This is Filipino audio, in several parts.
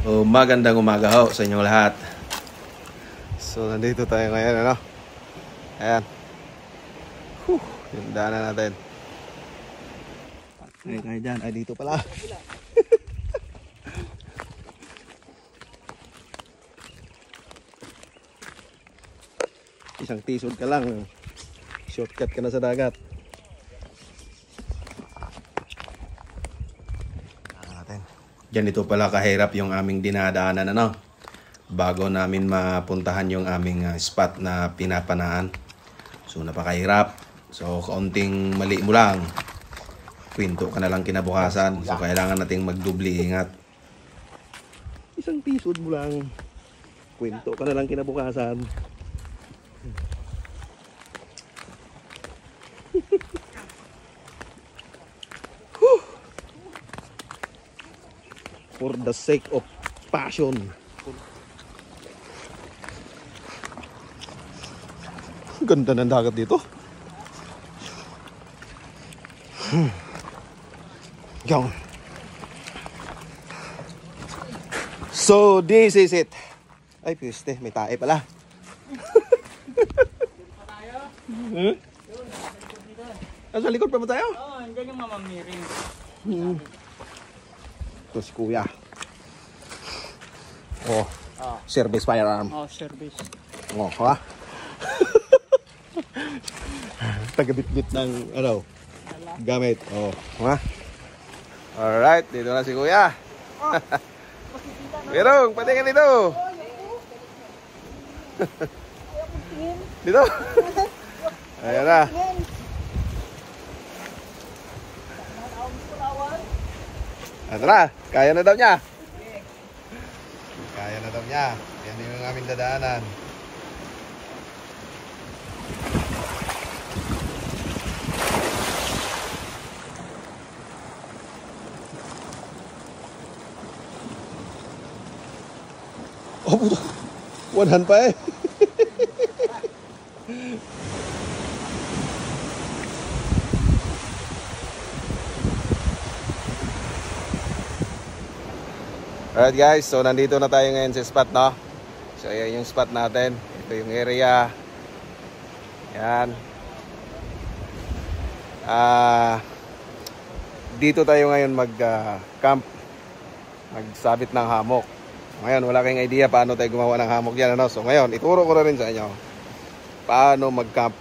Magandang umaga ho sa inyong lahat. So nandito tayo ngayon, ano? Ayan. Yung daanan natin. Ay, tayo dyan. Ay, dito pala. Isang tisod ka lang. Shortcut ka na sa dagat. Diyan ito pala kahirap yung aming dinadaanan, ano? Bago namin mapuntahan yung aming spot na pinapanaan. So napakahirap. So kaunting mali mo lang, kwento ka na lang kinabukasan. So kailangan nating magdubli ingat. Isang tisod mo lang, kwento ka na lang kinabukasan. For the sake of passion. Ganda ng dagat dito. Yan. So this is it. Ay piste, may tae pala. Sa likod pa mo tayo? Oo, andyan yung mamamiring. Ito si kuya. Oh, service firearm. Oh, service. Oh, ha? Tagabit-bit ng ano, gamit. Oh, ha? Alright, dito na si kuya. Merong, patingin dito. Dito. Ayan na. Ito na, kaya na daw niya. Kaya na daw niya. Yan yung aming dadaanan. Oh, puto. 100 pa eh. Alright guys, so nandito na tayo ngayon sa spot, no? So ayan yung spot natin. Ito yung area. Yan. Dito tayo ngayon mag-camp. Magsabit ng hammock. Ngayon, wala kayong idea paano tayo gumawa ng hammock yan, ano? So ngayon, ituro ko na rin sa inyo paano mag-camp,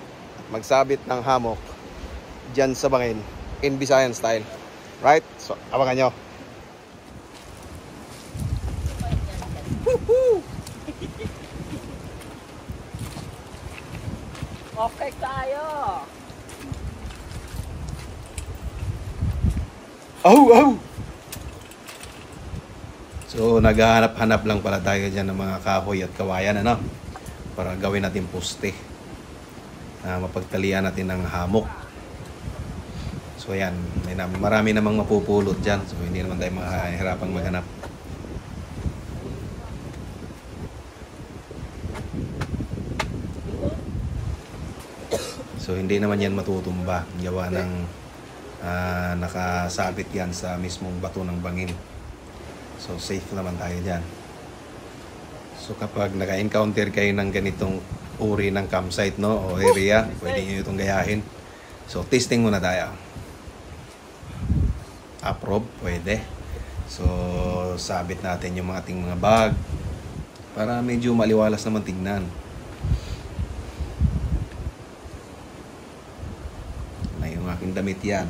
magsabit ng hammock dyan sa bangin in Visayan style. Right? So, abangan nyo. Okay tayo. Oh! So naghahanap-hanap lang pala tayo dyan ng mga kahoy at kawayan, ano? Para gawin natin poste na mapagtalian natin ng hammock. So yan, marami namang mapupulot dyan. So hindi naman tayo mahihirapang maghanap. So hindi naman yan matutumba. Gawa ng nakasabit yan sa mismong bato ng bangin. So safe naman tayo dyan. So kapag naka-encounter kayo ng ganitong uri ng campsite, no, o area, pwede nyo itong gayahin. So testing muna tayo. Approve, pwede. So sabit natin yung ating mga bag para medyo maliwalas naman tignan. Na yung aking damit yan.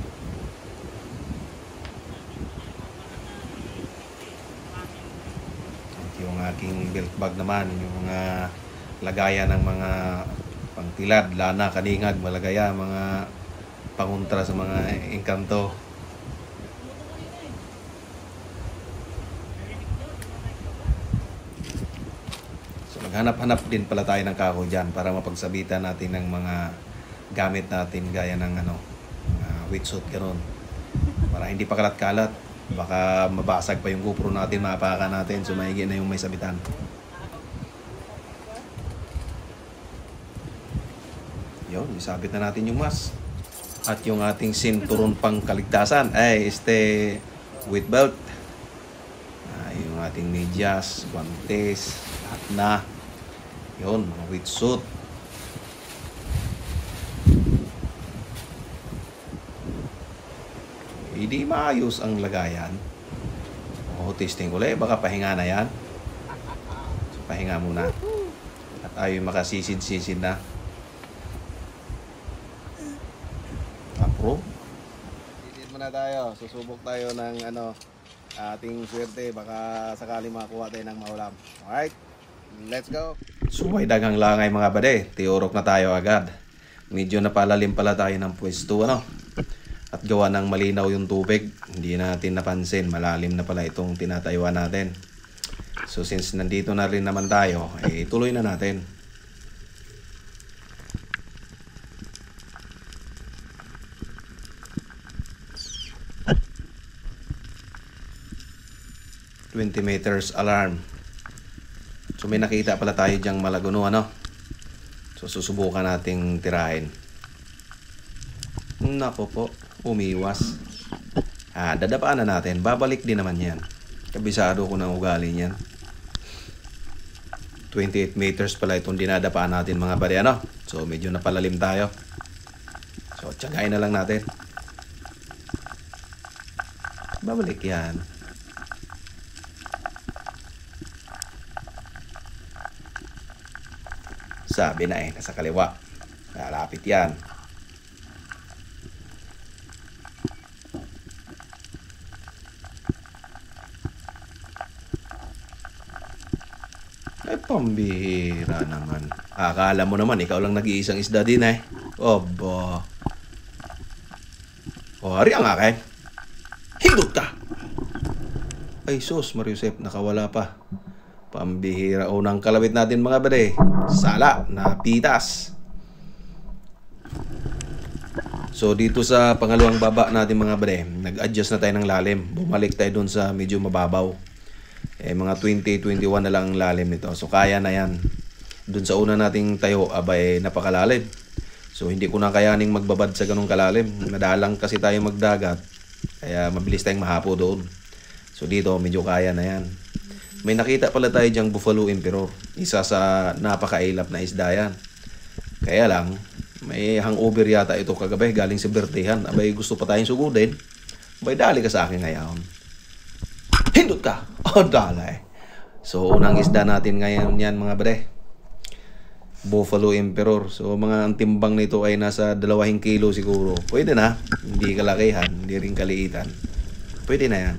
Yung aking belt bag naman, yung mga lagayan ng mga pangtilad, lana, kaningag, malagaya, mga panguntra sa mga engkanto. So naghanap-hanap din pala tayo ng kahoy dyan para mapagsabitan natin ng mga gamit natin gaya ng wetsuit, gano'n. Para hindi pa kalat-kalat. Baka mabasag pa yung GoPro natin, mapakan natin. So maigi na yung may sabitan. Yun, isabit na natin yung mask. At yung ating sinturon pang kaligtasan ay weight belt. Yung ating medyas, guantes, lahat na. Yun, mga wetsuit. Hindi maayos ang lagayan. Testing ko ulit. Baka pahinga na yan. So, pahinga muna. At tayo makasisid-sisid na. Apro. Sisid muna tayo. Susubok tayo ng ating swerte. Baka sakali makakuha tayo ng maulam. Alright? Let's go. Suway dagang langay mga bade. Tiurok na tayo agad. Medyo napalalim pala tayo ng pwesto. At gawa ng malinaw yung tubig, hindi natin napansin, malalim na pala itong tinatayuan natin. So since nandito na rin naman tayo, tuloy na natin. $20 alarm. So may nakita pala tayo dyang malaguno, So susubukan nating tirahin. Nako po, umiwas. Dadapaan na natin. Babalik din naman yan. Kabisado ko ng ugali niyan. 28 meters pala itong dinadapaan natin mga pare, So medyo napalalim tayo. So tiyagain na lang natin. Babalik yan. Sabi na nasa kaliwa. Lalapit yan. Pambihira naman. Akala mo naman, ikaw lang nag-iisang isda din Obo. Hari ang akin. Hindot ka! Ay sus, Mariusep, nakawala pa. Pambihira. Unang kalawit natin mga bade. Sala, napitas. So dito sa pangalawang baba natin mga bade, nag-adjust na tayo ng lalim. Bumalik tayo dun sa medyo mababaw. Mga 20-21 na lang ang lalim nito. So kaya na yan. Dun sa una nating tayo, napakalalim. So hindi ko na kayaning magbabad sa ganung kalalim. Madalang kasi tayo magdagat. Kaya mabilis tayong mahapo doon. So dito medyo kaya na yan. May nakita pala tayo dyang Buffalo Emperor. Isa sa napakailap na isda yan. Kaya lang, may hangover yata ito kagabi galing sa Bertehan. Gusto pa tayong sugudin. Dali ka sa akin ngayon. Hindot ka! Dali. So, unang isda natin ngayon yan mga bre. Buffalo Emperor. So, mga ang timbang nito ay nasa 2 kilo siguro. Pwede na. Hindi kalakihan. Hindi rin kaliitan. Pwede na yan.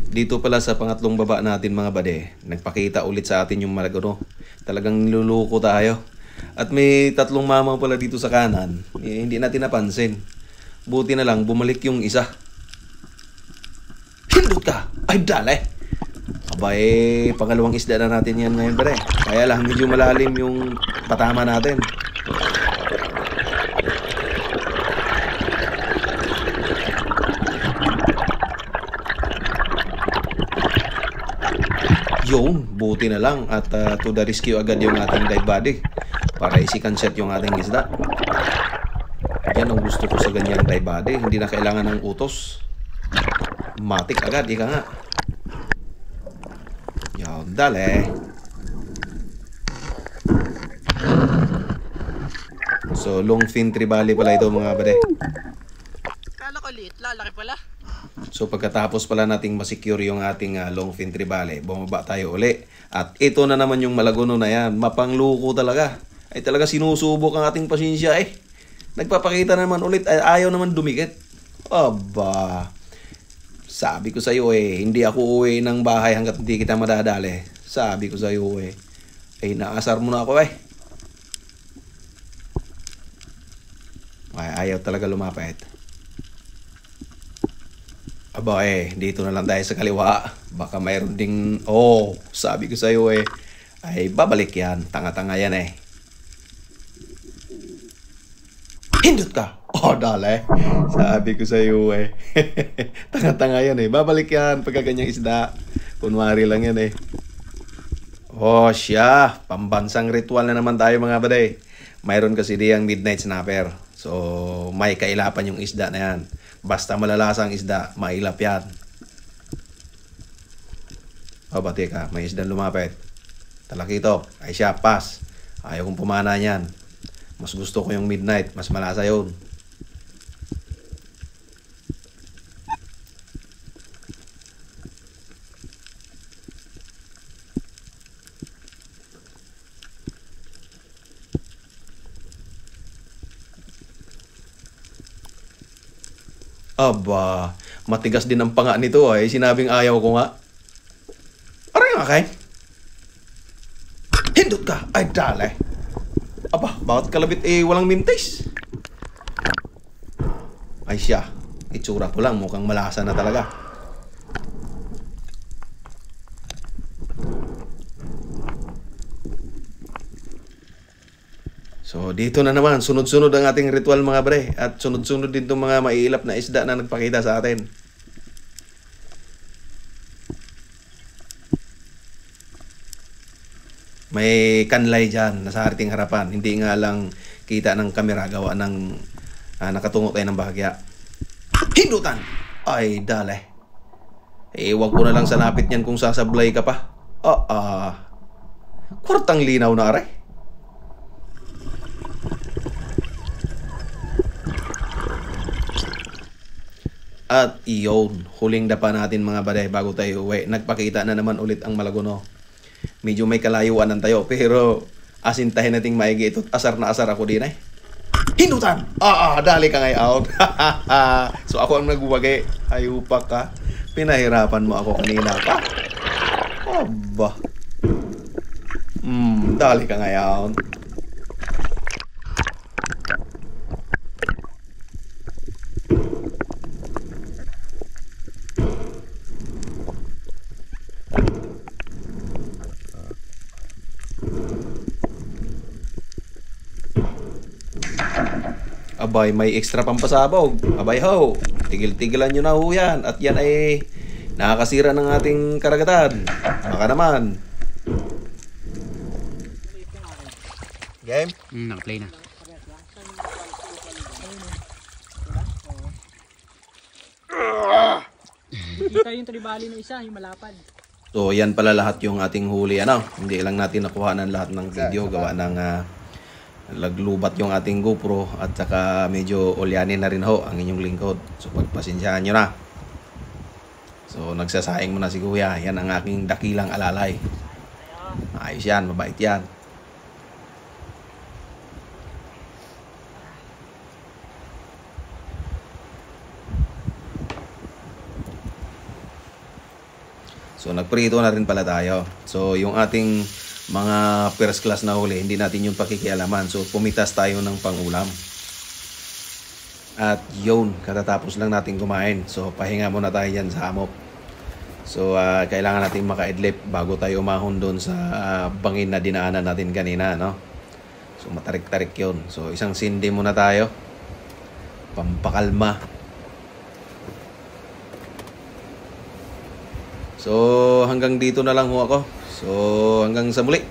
Dito pala sa pangatlong baba natin mga bade, nagpakita ulit sa atin yung malaguno. Talagang niluluko tayo. At may 3 mamang pala dito sa kanan. Hindi natin napansin. Buti na lang bumalik yung isa. Hindot ka! Ay dali! Pangalawang isda na natin yan ngayon pre. Kaya lang medyo malalim yung patama natin. Yun, buti na lang at to the rescue agad yung ating dive body para isi-conset yung ating isda. Yan ang gusto ko sa ganyang dive body. Hindi na kailangan ng utos. Matik agad, ika nga. Yan, dali. So, long fin tribali pala ito mga bade. Kala ko liit, lalaki pala. So pagkatapos pala nating masecure yung ating long fin tribale, bumaba tayo uli. At ito na naman yung malaguno na yan. Mapangluko talaga. Ay talaga sinusubok ang ating pasensya Nagpapakita naman ulit, ayaw naman dumikit. Aba. Sabi ko sa iyo hindi ako uwi ng bahay hanggat hindi kita madadali. Sabi ko sa iyo naasar mo na ako ayaw talaga lumapit. Aba dito na lang tayo sa kaliwa. Baka mayroon ding, sabi ko sa iyo ay babalik yan. Tanga-tanga yan Hindot ka! Dali. Sabi ko sa iyo Tanga-tanga yan Babalik yan pagka ganyang isda. Kunwari lang yan siya. Pambansang ritual na naman tayo mga baday. Mayroon kasi diyang midnight snapper. So So, may kailapan yung isda na yan. Basta malalasang isda, mailap yan. O, bati ka, may isda lumapit. Talakito, ay siya, pass. Ayaw kong pumana niyan. Mas gusto ko yung midnight, mas malasa yun. Aba, matigas din ang panga nito ay. Sinabing ayaw ko nga. Aray nga kay. Hindot ka. Ay, dale. Aba, bakit kalabit walang mintis? Ay siya. Itsura ko lang. Mukhang malasa na talaga. So, dito na naman, sunod-sunod ang ating ritual mga bre. At sunod-sunod din itong mga maiilap na isda na nagpakita sa atin. May kanlay dyan, nasa ating harapan. Hindi nga lang kita ng kamera, gawa ng nakatungo tayo ng bahagya. Hindutan! Ay, dale. Huwag ko na lang sanapit niyan kung sasablay ka pa. Kwartang linaw na aray. At iyon, huling dapa natin mga baday bago tayo uwi. Nagpakita na naman ulit ang Malaguno. Medyo may kalayuan ng tayo, pero asintahin nating maigi ito. Asar na asar ako din eh. Hindutan! Dali ka ngay out. So ako ang nagwagi. Hayupak ka. Pinahirapan mo ako kanina pa. Aba. Dali ka ngay out. Abay, may extra pampasabog. Abay ho, tigil-tigilan nyo na ho yan. At yan ay nakakasira ng ating karagatan. Baka naman. Game? Naka-play na. Kita yung tribali na isa, yung malapad. So, yan pala lahat yung ating huli. Hindi lang natin nakuha ng lahat ng video. Gawa ng laglubat yung ating GoPro at saka medyo ulyanin na rin ho ang inyong lingkod. So pagpasensyahan nyo na. So nagsasaing mo na si Kuya. Yan ang aking dakilang alalay. Ayos yan, mabait yan. So nagprito na rin pala tayo. So yung ating mga first class na huli, hindi natin yung pakikialaman. So, pumitas tayo ng pangulam. At yun, katatapos lang natin kumain. So, pahinga muna tayo dyan sa hamop. So, kailangan natin makaidlip bago tayo umahon doon sa bangin na dinaanan natin kanina, no? So, matarik-tarik yun. So, isang sindi muna tayo. Pampakalma. So, hanggang dito na lang ho ako. So, hanggang sa muli.